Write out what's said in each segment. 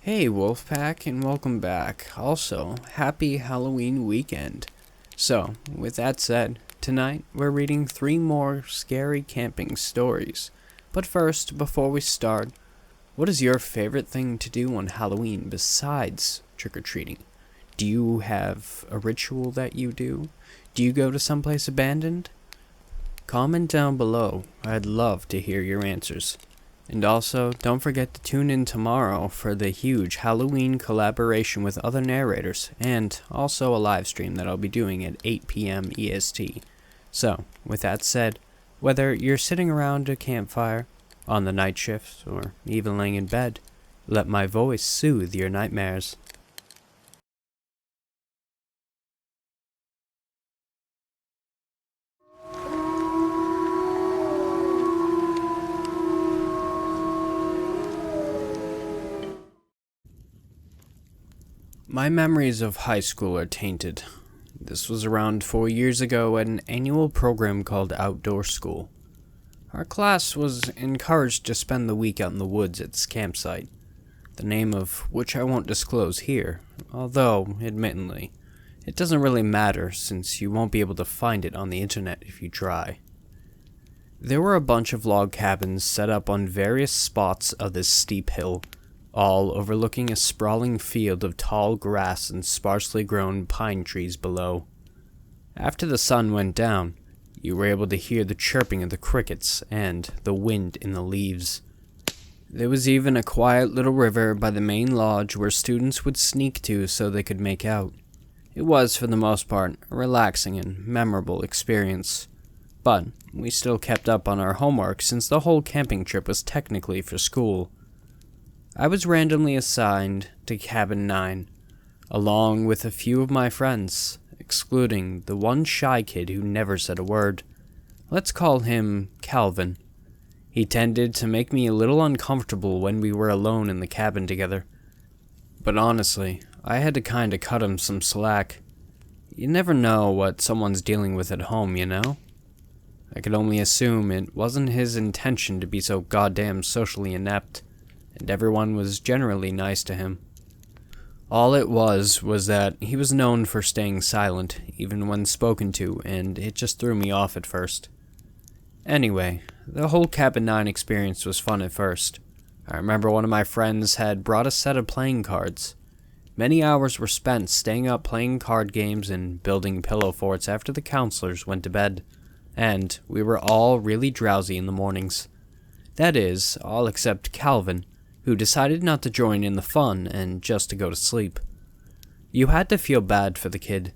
Hey Wolfpack, and welcome back. Also, happy Halloween weekend. So, with that said, tonight we're reading 3 more scary camping stories. But first, before we start, what is your favorite thing to do on Halloween besides trick-or-treating? Do you have a ritual that you do? Do you go to someplace abandoned? Comment down below. I'd love to hear your answers. And also, don't forget to tune in tomorrow for the huge Halloween collaboration with other narrators, and also a live stream that I'll be doing at 8 p.m. EST. So, with that said, whether you're sitting around a campfire, on the night shift, or even laying in bed, let my voice soothe your nightmares. My memories of high school are tainted. This was around 4 years ago at an annual program called Outdoor School. Our class was encouraged to spend the week out in the woods at this campsite, the name of which I won't disclose here, although, admittedly, it doesn't really matter since you won't be able to find it on the internet if you try. There were a bunch of log cabins set up on various spots of this steep hill, all overlooking a sprawling field of tall grass and sparsely grown pine trees below. After the sun went down, you were able to hear the chirping of the crickets and the wind in the leaves. There was even a quiet little river by the main lodge where students would sneak to so they could make out. It was, for the most part, a relaxing and memorable experience. But we still kept up on our homework since the whole camping trip was technically for school. I was randomly assigned to Cabin 9, along with a few of my friends, excluding the one shy kid who never said a word. Let's call him Calvin. He tended to make me a little uncomfortable when we were alone in the cabin together. But honestly, I had to kinda cut him some slack. You never know what someone's dealing with at home, you know? I could only assume it wasn't his intention to be so goddamn socially inept, and everyone was generally nice to him. All it was that he was known for staying silent, even when spoken to, and it just threw me off at first. Anyway, the whole Cabin 9 experience was fun at first. I remember one of my friends had brought a set of playing cards. Many hours were spent staying up playing card games and building pillow forts after the counselors went to bed, and we were all really drowsy in the mornings. That is, all except Calvin, who decided not to join in the fun and just to go to sleep. You had to feel bad for the kid.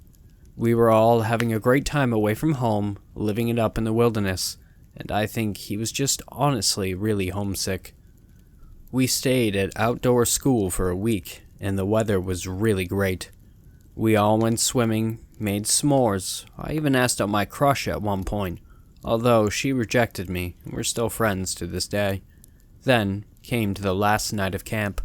We were all having a great time away from home, living it up in the wilderness, and I think he was just honestly really homesick. We stayed at Outdoor School for a week, and the weather was really great. We all went swimming, made s'mores. I even asked out my crush at one point, although she rejected me, and we're still friends to this day. Then came to the last night of camp.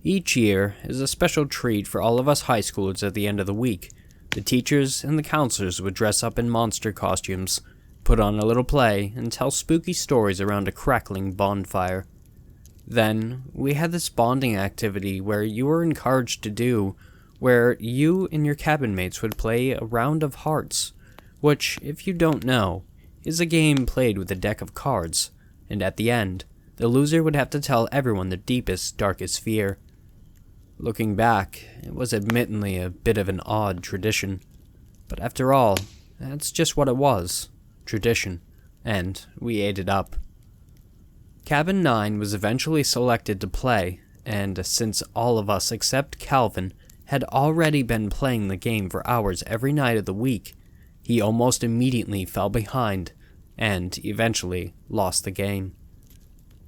Each year is a special treat for all of us high schoolers at the end of the week. The teachers and the counselors would dress up in monster costumes, put on a little play, and tell spooky stories around a crackling bonfire. Then, we had this bonding activity where you were encouraged to do, where you and your cabin mates would play a round of hearts, which, if you don't know, is a game played with a deck of cards, and at the end, the loser would have to tell everyone their deepest, darkest fear. Looking back, it was admittedly a bit of an odd tradition. But after all, that's just what it was. Tradition. And we ate it up. Cabin 9 was eventually selected to play, and since all of us except Calvin had already been playing the game for hours every night of the week, he almost immediately fell behind, and eventually lost the game.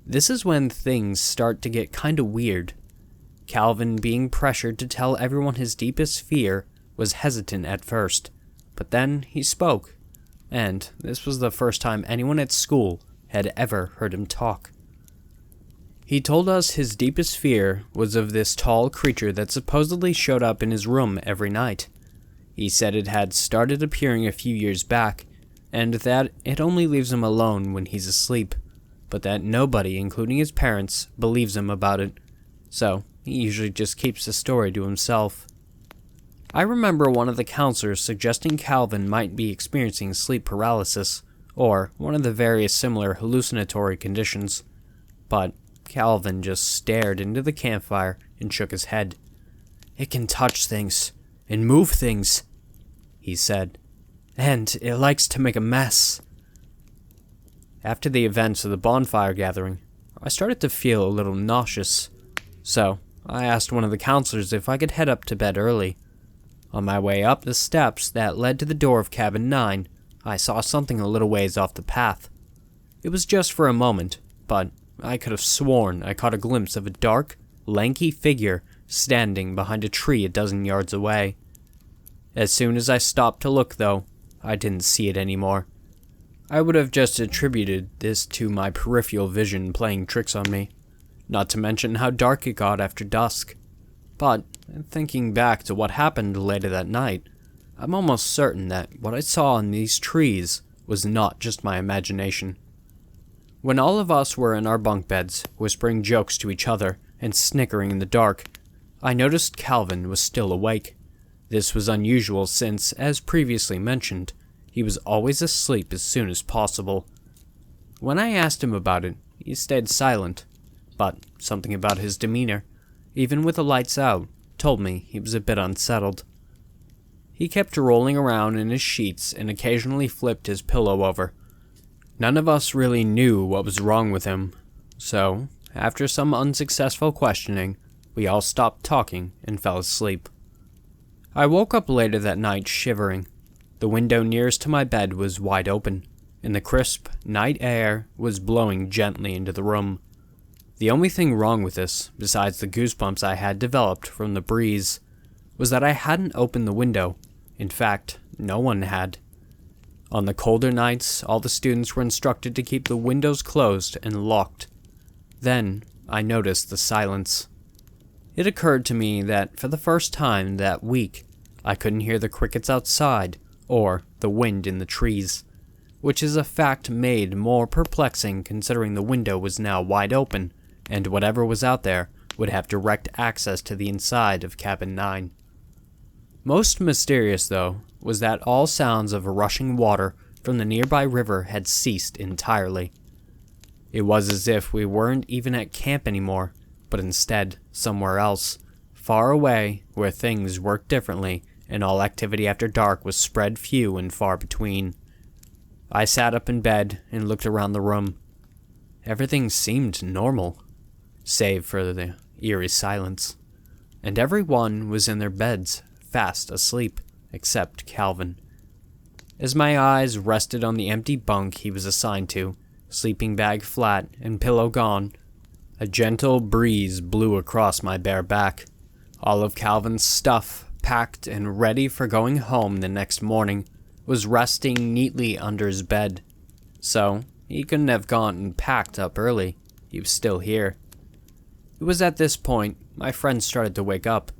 This is when things start to get kinda weird. Calvin, being pressured to tell everyone his deepest fear, was hesitant at first, but then he spoke, and this was the first time anyone at school had ever heard him talk. He told us his deepest fear was of this tall creature that supposedly showed up in his room every night. He said it had started appearing a few years back, and that it only leaves him alone when he's asleep, but that nobody, including his parents, believes him about it. So, he usually just keeps the story to himself. I remember one of the counselors suggesting Calvin might be experiencing sleep paralysis, or one of the various similar hallucinatory conditions, but Calvin just stared into the campfire and shook his head. "It can touch things, and move things," he said, "and it likes to make a mess." After the events of the bonfire gathering, I started to feel a little nauseous, so I asked one of the counselors if I could head up to bed early. On my way up the steps that led to the door of cabin 9, I saw something a little ways off the path. It was just for a moment, but I could have sworn I caught a glimpse of a dark, lanky figure standing behind a tree a dozen yards away. As soon as I stopped to look, though, I didn't see it anymore. I would have just attributed this to my peripheral vision playing tricks on me, not to mention how dark it got after dusk. But, thinking back to what happened later that night, I'm almost certain that what I saw in these trees was not just my imagination. When all of us were in our bunk beds, whispering jokes to each other and snickering in the dark, I noticed Calvin was still awake. This was unusual since, as previously mentioned, he was always asleep as soon as possible. When I asked him about it, he stayed silent, but something about his demeanor, even with the lights out, told me he was a bit unsettled. He kept rolling around in his sheets and occasionally flipped his pillow over. None of us really knew what was wrong with him, so, after some unsuccessful questioning, we all stopped talking and fell asleep. I woke up later that night shivering. The window nearest to my bed was wide open, and the crisp night air was blowing gently into the room. The only thing wrong with this, besides the goosebumps I had developed from the breeze, was that I hadn't opened the window. In fact, no one had. On the colder nights, all the students were instructed to keep the windows closed and locked. Then, I noticed the silence. It occurred to me that for the first time that week, I couldn't hear the crickets outside or the wind in the trees, which is a fact made more perplexing considering the window was now wide open and whatever was out there would have direct access to the inside of cabin 9. Most mysterious, though, was that all sounds of rushing water from the nearby river had ceased entirely. It was as if we weren't even at camp anymore, but instead somewhere else, far away where things worked differently and all activity after dark was spread few and far between. I sat up in bed and looked around the room. Everything seemed normal, save for the eerie silence, and everyone was in their beds, fast asleep, except Calvin. As my eyes rested on the empty bunk he was assigned to, sleeping bag flat and pillow gone, a gentle breeze blew across my bare back. All of Calvin's stuff, packed and ready for going home the next morning, was resting neatly under his bed. So, he couldn't have gone and packed up early. He was still here. It was at this point my friends started to wake up.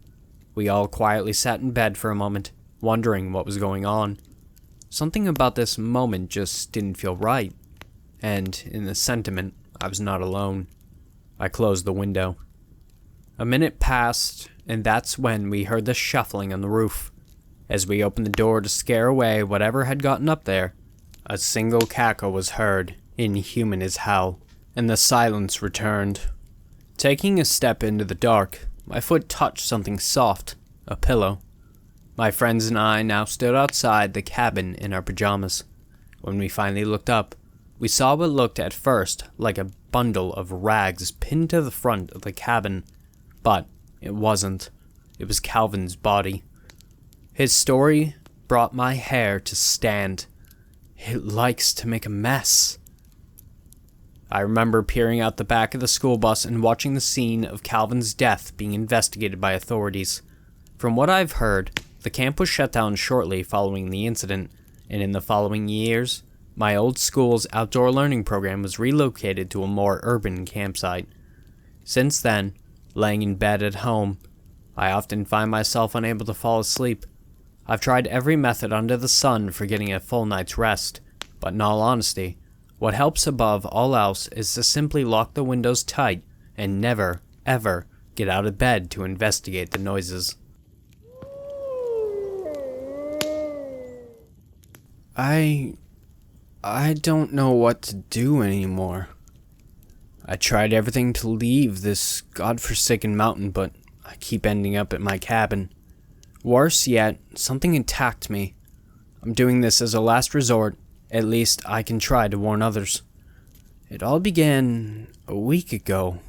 We all quietly sat in bed for a moment, wondering what was going on. Something about this moment just didn't feel right, and in the sentiment, I was not alone. I closed the window. A minute passed, and that's when we heard the shuffling on the roof. As we opened the door to scare away whatever had gotten up there, a single cackle was heard, inhuman as hell, and the silence returned. Taking a step into the dark, my foot touched something soft, a pillow. My friends and I now stood outside the cabin in our pajamas. When we finally looked up, we saw what looked at first like a bundle of rags pinned to the front of the cabin, but it wasn't. It was Calvin's body. His story brought my hair to stand. It likes to make a mess. I remember peering out the back of the school bus and watching the scene of Calvin's death being investigated by authorities. From what I've heard, the camp was shut down shortly following the incident, and in the following years, my old school's outdoor learning program was relocated to a more urban campsite. Since then, laying in bed at home, I often find myself unable to fall asleep. I've tried every method under the sun for getting a full night's rest, but in all honesty, what helps above all else is to simply lock the windows tight and never, ever get out of bed to investigate the noises. I don't know what to do anymore. I tried everything to leave this godforsaken mountain, but I keep ending up at my cabin. Worse yet, something attacked me. I'm doing this as a last resort. At least I can try to warn others. It all began a week ago,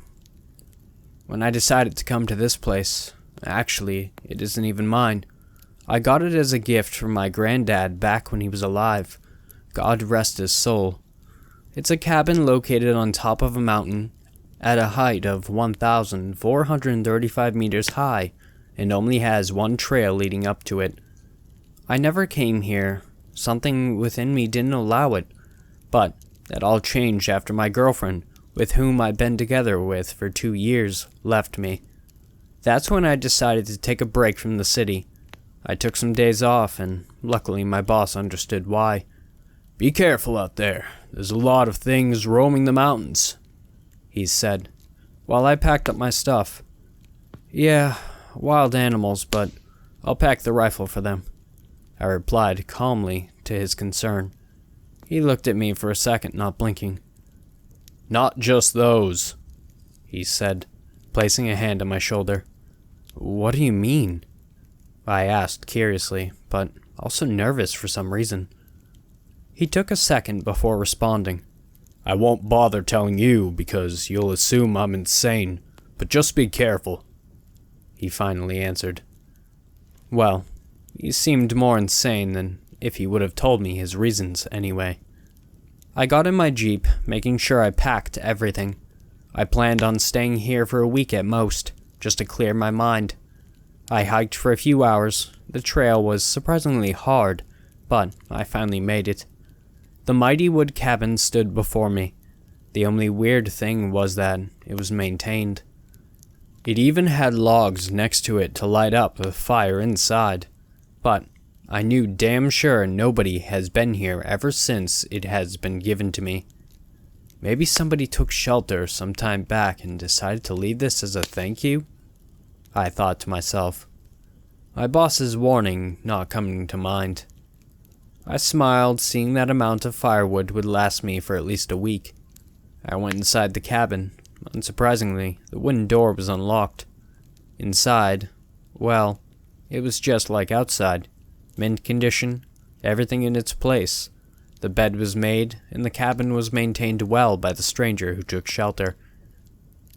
when I decided to come to this place. Actually, it isn't even mine. I got it as a gift from my granddad back when he was alive. God rest his soul. It's a cabin located on top of a mountain at a height of 1,435 meters high and only has one trail leading up to it. I never came here. Something within me didn't allow it. But that all changed after my girlfriend, with whom I'd been together with for 2 years, left me. That's when I decided to take a break from the city. I took some days off, and luckily my boss understood why. "Be careful out there. There's a lot of things roaming the mountains," he said, while I packed up my stuff. "Yeah, wild animals, but I'll pack the rifle for them," I replied calmly to his concern. He looked at me for a second, not blinking. "Not just those," he said, placing a hand on my shoulder. "What do you mean?" I asked curiously, but also nervous for some reason. He took a second before responding. "I won't bother telling you because you'll assume I'm insane, but just be careful," he finally answered. Well, he seemed more insane than if he would have told me his reasons anyway. I got in my Jeep, making sure I packed everything. I planned on staying here for a week at most, just to clear my mind. I hiked for a few hours. The trail was surprisingly hard, but I finally made it. The mighty wood cabin stood before me. The only weird thing was that it was maintained. It even had logs next to it to light up the fire inside, but I knew damn sure nobody has been here ever since it has been given to me. Maybe somebody took shelter some time back and decided to leave this as a thank you? I thought to myself. My boss's warning not coming to mind. I smiled, seeing that amount of firewood would last me for at least a week. I went inside the cabin. Unsurprisingly, the wooden door was unlocked. Inside, well, it was just like outside. Mint condition, everything in its place. The bed was made, and the cabin was maintained well by the stranger who took shelter.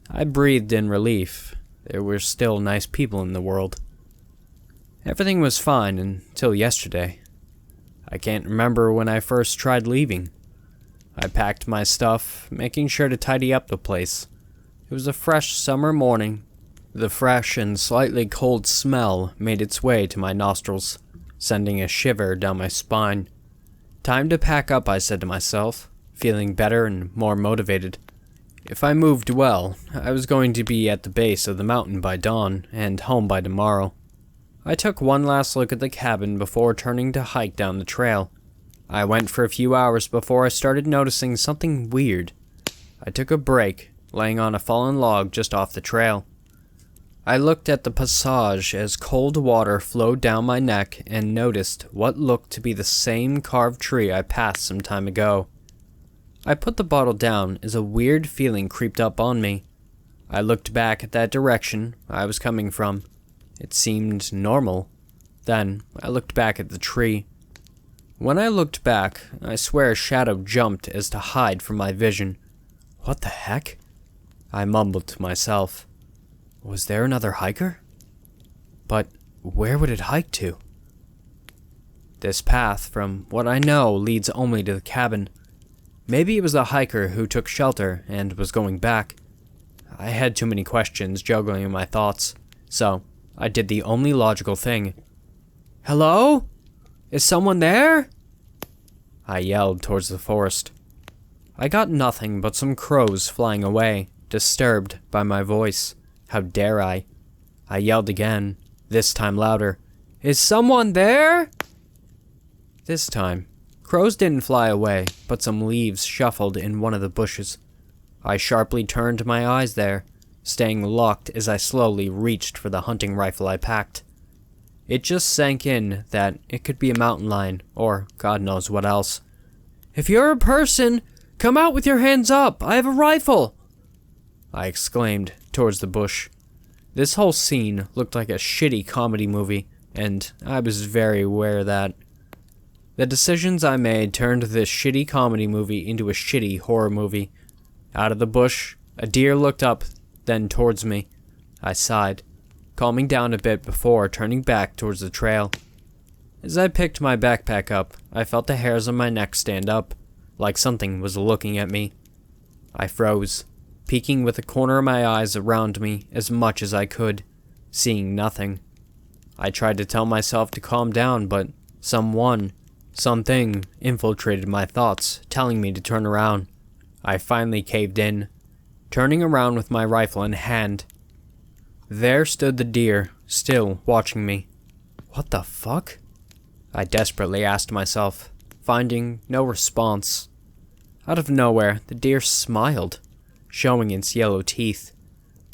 I breathed in relief. There were still nice people in the world. Everything was fine until yesterday. I can't remember when I first tried leaving. I packed my stuff, making sure to tidy up the place. It was a fresh summer morning. The fresh and slightly cold smell made its way to my nostrils, sending a shiver down my spine. Time to pack up, I said to myself, feeling better and more motivated. If I moved well, I was going to be at the base of the mountain by dawn and home by tomorrow. I took one last look at the cabin before turning to hike down the trail. I went for a few hours before I started noticing something weird. I took a break, laying on a fallen log just off the trail. I looked at the passage as cold water flowed down my neck and noticed what looked to be the same carved tree I passed some time ago. I put the bottle down as a weird feeling creeped up on me. I looked back at that direction I was coming from. It seemed normal. Then I looked back at the tree. When I looked back, I swear a shadow jumped as to hide from my vision. What the heck? I mumbled to myself. Was there another hiker? But where would it hike to? This path, from what I know, leads only to the cabin. Maybe it was the hiker who took shelter and was going back. I had too many questions juggling in my thoughts, so I did the only logical thing. "Hello? Is someone there?" I yelled towards the forest. I got nothing but some crows flying away, disturbed by my voice. How dare I? I yelled again, this time louder. "Is someone there?" This time, crows didn't fly away, but some leaves shuffled in one of the bushes. I sharply turned my eyes there. staying locked as I slowly reached for the hunting rifle I packed. It just sank in that it could be a mountain lion, or God knows what else. "If you're a person, come out with your hands up! I have a rifle!" I exclaimed towards the bush. This whole scene looked like a shitty comedy movie, and I was very aware that. The decisions I made turned this shitty comedy movie into a shitty horror movie. Out of the bush, a deer looked up, then towards me. I sighed, calming down a bit before turning back towards the trail. As I picked my backpack up, I felt the hairs on my neck stand up, like something was looking at me. I froze, peeking with the corner of my eyes around me as much as I could, seeing nothing. I tried to tell myself to calm down, but something infiltrated my thoughts, telling me to turn around. I finally caved in, turning around with my rifle in hand. There stood the deer, still watching me. What the fuck? I desperately asked myself, finding no response. Out of nowhere, the deer smiled, showing its yellow teeth.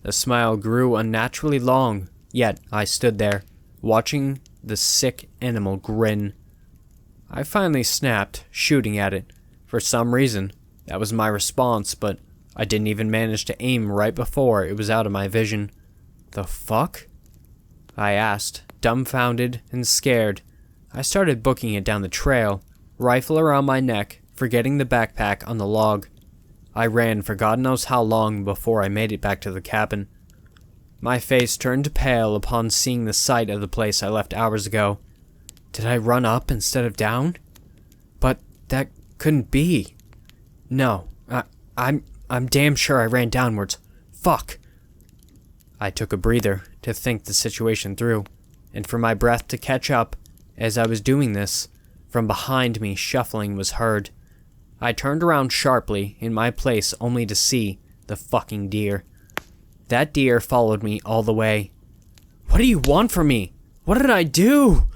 The smile grew unnaturally long, yet I stood there, watching the sick animal grin. I finally snapped, shooting at it. For some reason, that was my response, but I didn't even manage to aim right before it was out of my vision. The fuck? I asked, dumbfounded and scared. I started booking it down the trail, rifle around my neck, forgetting the backpack on the log. I ran for God knows how long before I made it back to the cabin. My face turned pale upon seeing the sight of the place I left hours ago. Did I run up instead of down? But that couldn't be. No, I'm damn sure I ran downwards. Fuck. I took a breather to think the situation through, and for my breath to catch up. As I was doing this, from behind me shuffling was heard. I turned around sharply in my place only to see the fucking deer. That deer followed me all the way. What do you want from me? What did I do?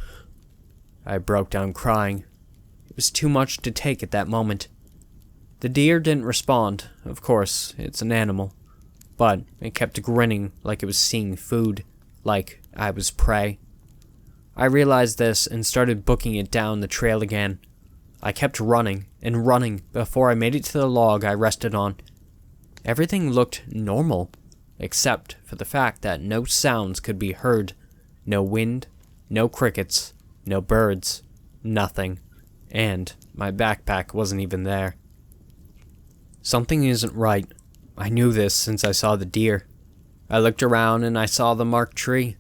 I broke down crying. It was too much to take at that moment. The deer didn't respond. Of course, it's an animal. But it kept grinning like it was seeing food, like I was prey. I realized this and started booking it down the trail again. I kept running and running before I made it to the log I rested on. Everything looked normal, except for the fact that no sounds could be heard. No wind, no crickets, no birds, nothing. And my backpack wasn't even there. Something isn't right. I knew this since I saw the deer. I looked around and I saw the marked tree.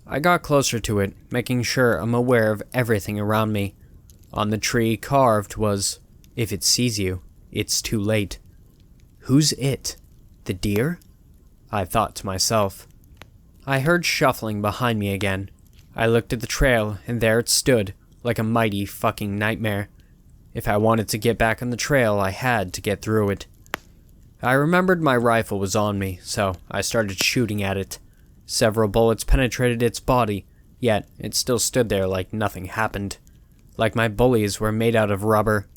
I got closer to it, making sure I'm aware of everything around me. On the tree carved was, "If it sees you, it's too late." Who's it? The deer? I thought to myself. I heard shuffling behind me again. I looked at the trail, and there it stood, like a mighty fucking nightmare. If I wanted to get back on the trail, I had to get through it. I remembered my rifle was on me, so I started shooting at it. Several bullets penetrated its body, yet it still stood there like nothing happened. Like my bullies were made out of rubber.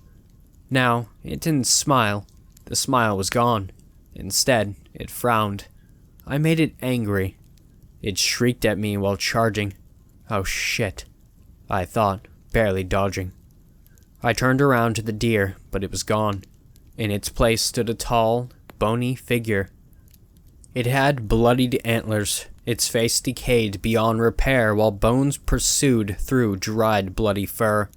Now, it didn't smile. The smile was gone. Instead, it frowned. I made it angry. It shrieked at me while charging. Oh shit, I thought, barely dodging. I turned around to the deer, but it was gone. In its place stood a tall, bony figure. It had bloodied antlers, its face decayed beyond repair while bones pursued through dried bloody fur.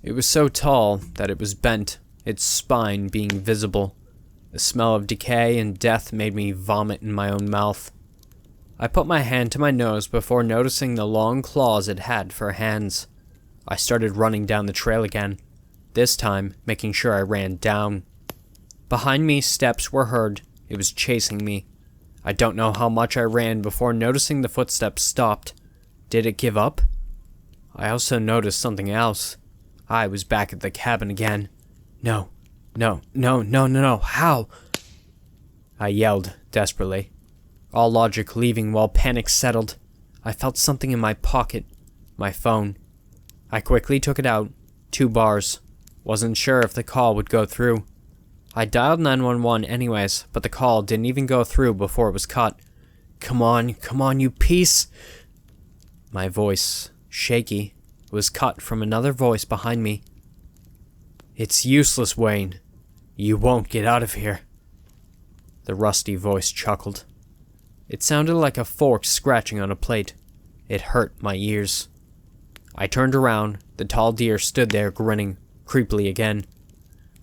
It was so tall that it was bent, its spine being visible. The smell of decay and death made me vomit in my own mouth. I put my hand to my nose before noticing the long claws it had for hands. I started running down the trail again, this time making sure I ran down. Behind me, steps were heard. It was chasing me. I don't know how much I ran before noticing the footsteps stopped. Did it give up? I also noticed something else. I was back at the cabin again. No, how? I yelled desperately, all logic leaving while panic settled. I felt something in my pocket, my phone. I quickly took it out, 2 bars. Wasn't sure if the call would go through. I dialed 911 anyways, but the call didn't even go through before it was cut. Come on, you piece! My voice, shaky, was cut from another voice behind me. It's useless, Wayne. You won't get out of here. The rusty voice chuckled. It sounded like a fork scratching on a plate. It hurt my ears. I turned around. The tall deer stood there grinning, creepily again.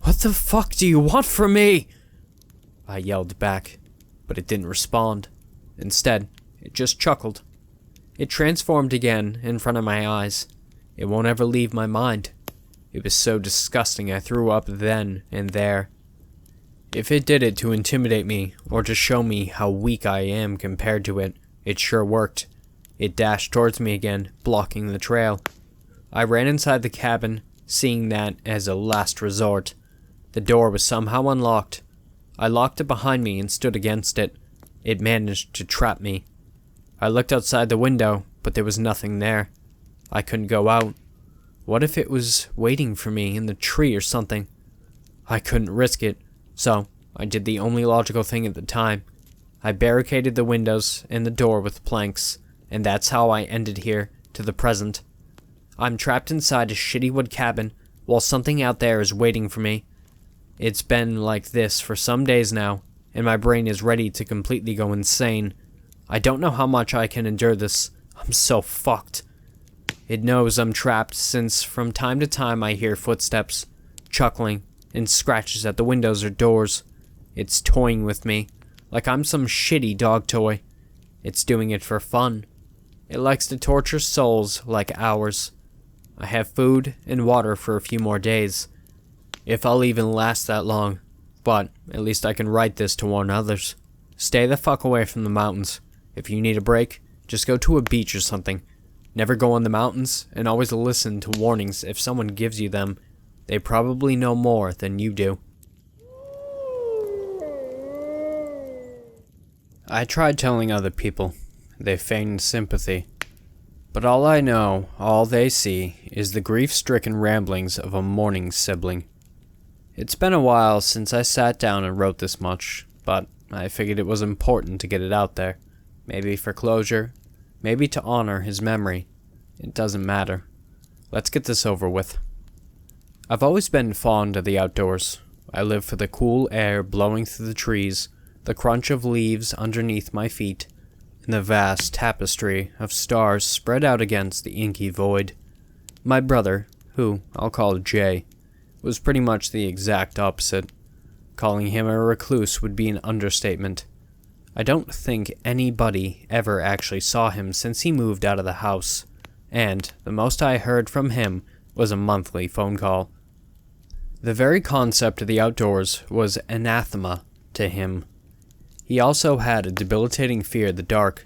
What the fuck do you want from me? I yelled back, but it didn't respond. Instead, it just chuckled. It transformed again in front of my eyes. It won't ever leave my mind. It was so disgusting I threw up then and there. If it did it to intimidate me, or to show me how weak I am compared to it, it sure worked. It dashed towards me again, blocking the trail. I ran inside the cabin, seeing that as a last resort. The door was somehow unlocked. I locked it behind me and stood against it. It managed to trap me. I looked outside the window, but there was nothing there. I couldn't go out. What if it was waiting for me in the tree or something? I couldn't risk it, so I did the only logical thing at the time. I barricaded the windows and the door with planks, and that's how I ended here, to the present. I'm trapped inside a shitty wood cabin, while something out there is waiting for me. It's been like this for some days now, and my brain is ready to completely go insane. I don't know how much I can endure this. I'm so fucked. It knows I'm trapped since from time to time I hear footsteps, chuckling, and scratches at the windows or doors. It's toying with me, like I'm some shitty dog toy. It's doing it for fun. It likes to torture souls like ours. I have food and water for a few more days, if I'll even last that long, but at least I can write this to warn others. Stay the fuck away from the mountains. If you need a break, just go to a beach or something. Never go on the mountains, and always listen to warnings if someone gives you them. They probably know more than you do. I tried telling other people. They feigned sympathy. But all I know, all they see, is the grief-stricken ramblings of a mourning sibling. It's been a while since I sat down and wrote this much, but I figured it was important to get it out there. Maybe for closure, maybe to honor his memory. It doesn't matter. Let's get this over with. I've always been fond of the outdoors. I live for the cool air blowing through the trees, the crunch of leaves underneath my feet, and the vast tapestry of stars spread out against the inky void. My brother, who I'll call Jay, was pretty much the exact opposite. Calling him a recluse would be an understatement. I don't think anybody ever actually saw him since he moved out of the house, and the most I heard from him was a monthly phone call. The very concept of the outdoors was anathema to him. He also had a debilitating fear of the dark.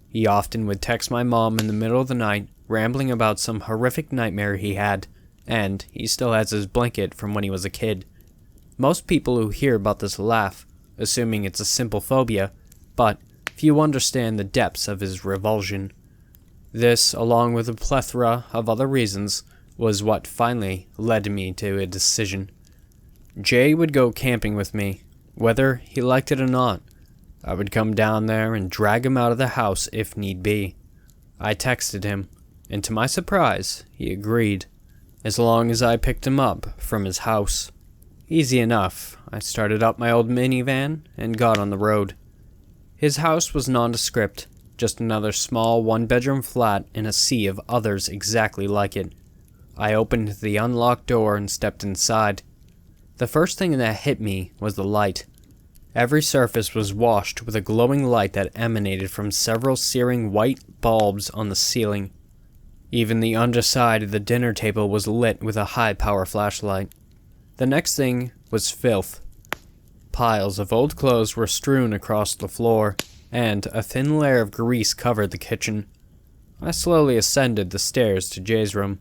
He often would text my mom in the middle of the night, rambling about some horrific nightmare he had, and he still has his blanket from when he was a kid. Most people who hear about this laugh, assuming it's a simple phobia, but few understand the depths of his revulsion. This, along with a plethora of other reasons, was what finally led me to a decision. Jay would go camping with me, whether he liked it or not. I would come down there and drag him out of the house if need be. I texted him, and to my surprise, he agreed, as long as I picked him up from his house. Easy enough. I started up my old minivan and got on the road. His house was nondescript, just another small one-bedroom flat in a sea of others exactly like it. I opened the unlocked door and stepped inside. The first thing that hit me was the light. Every surface was washed with a glowing light that emanated from several searing white bulbs on the ceiling. Even the underside of the dinner table was lit with a high-power flashlight. The next thing was filth. Piles of old clothes were strewn across the floor, and a thin layer of grease covered the kitchen. I slowly ascended the stairs to Jay's room.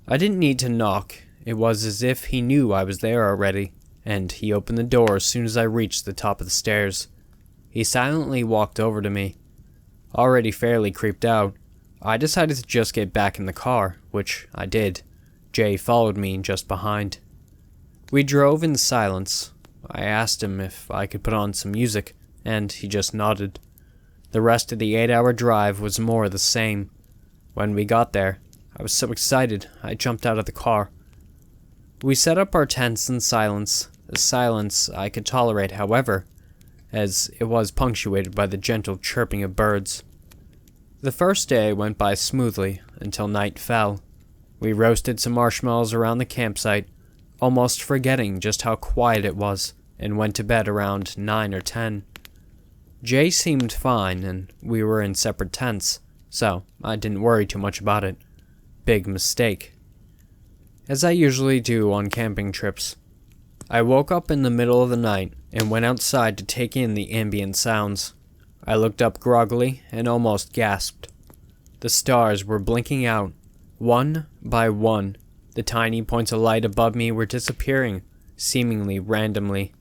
I didn't need to knock. It was as if he knew I was there already, and he opened the door as soon as I reached the top of the stairs. He silently walked over to me. Already fairly creeped out, I decided to just get back in the car, which I did. Jay followed me just behind. We drove in silence. I asked him if I could put on some music, and he just nodded. The rest of the 8-hour drive was more of the same. When we got there, I was so excited I jumped out of the car. We set up our tents in silence, a silence I could tolerate, however, as it was punctuated by the gentle chirping of birds. The first day went by smoothly until night fell. We roasted some marshmallows around the campsite, almost forgetting just how quiet it was, and went to bed around 9 or 10. Jay seemed fine, and we were in separate tents, so I didn't worry too much about it. Big mistake. As I usually do on camping trips, I woke up in the middle of the night and went outside to take in the ambient sounds. I looked up groggily and almost gasped. The stars were blinking out, one by one. The tiny points of light above me were disappearing, seemingly randomly.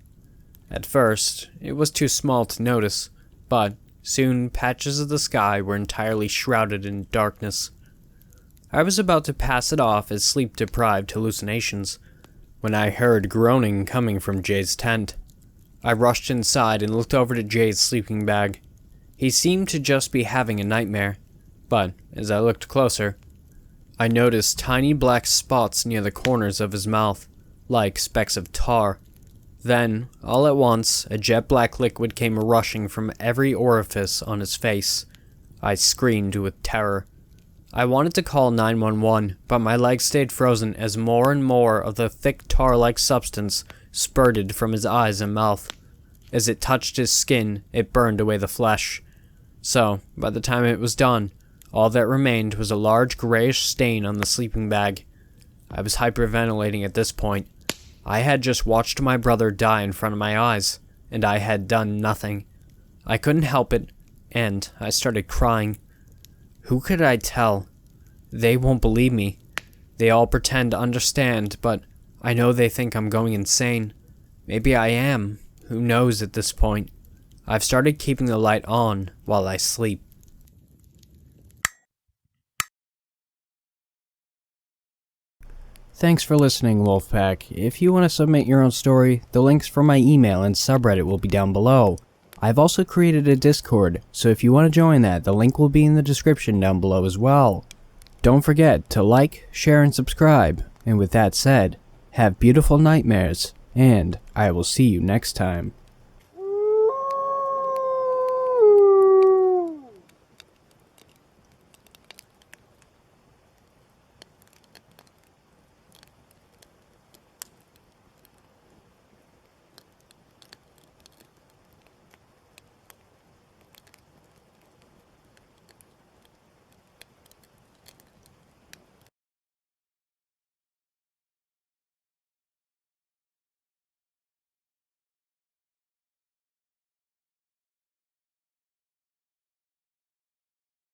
At first, it was too small to notice, but soon patches of the sky were entirely shrouded in darkness. I was about to pass it off as sleep-deprived hallucinations when I heard groaning coming from Jay's tent. I rushed inside and looked over to Jay's sleeping bag. He seemed to just be having a nightmare, but as I looked closer, I noticed tiny black spots near the corners of his mouth, like specks of tar. Then, all at once, a jet black liquid came rushing from every orifice on his face. I screamed with terror. I wanted to call 911, but my legs stayed frozen as more and more of the thick tar-like substance spurted from his eyes and mouth. As it touched his skin, it burned away the flesh. So, by the time it was done, all that remained was a large grayish stain on the sleeping bag. I was hyperventilating at this point. I had just watched my brother die in front of my eyes, and I had done nothing. I couldn't help it, and I started crying. Who could I tell? They won't believe me. They all pretend to understand, but I know they think I'm going insane. Maybe I am. Who knows at this point? I've started keeping the light on while I sleep. Thanks for listening, Wolfpack. If you want to submit your own story, the links for my email and subreddit will be down below. I've also created a Discord, so if you want to join that, the link will be in the description down below as well. Don't forget to like, share, and subscribe. And with that said, have beautiful nightmares, and I will see you next time.